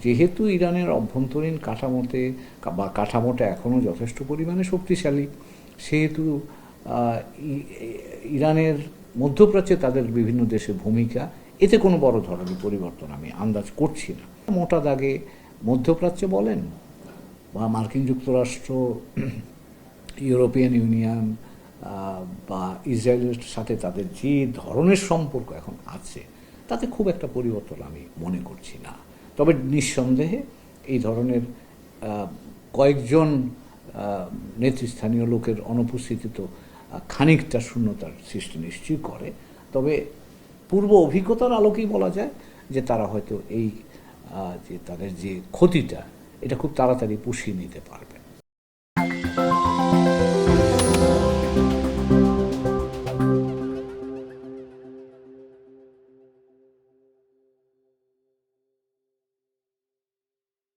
যেহেতু ইরানের অভ্যন্তরীণ কাঠামোটা এখনও যথেষ্ট পরিমাণে শক্তিশালী, সেহেতু ইরানের মধ্যপ্রাচ্যে তাদের বিভিন্ন দেশের ভূমিকা, এতে কোনো বড় ধরনের পরিবর্তন আমি আন্দাজ করছি না। মোটা দাগে মধ্যপ্রাচ্যে বলেন বা মার্কিন যুক্তরাষ্ট্র, ইউরোপিয়ান ইউনিয়ন বা ইসরায়েলের সাথে তাদের যে ধরনের সম্পর্ক এখন আছে, তাতে খুব একটা পরিবর্তন আমি মনে করছি না। তবে নিঃসন্দেহে এই ধরনের কয়েকজন নেতৃস্থানীয় লোকের অনুপস্থিতি তো খানিকটা শূন্যতার সৃষ্টি নিশ্চয়ই করে। তবে পূর্ব অভিজ্ঞতার আলোকেই বলা যায় যে তারা হয়তো এই যে তাদের যে ক্ষতিটা, এটা খুব তাড়াতাড়ি পুষিয়ে নিতে পারবে।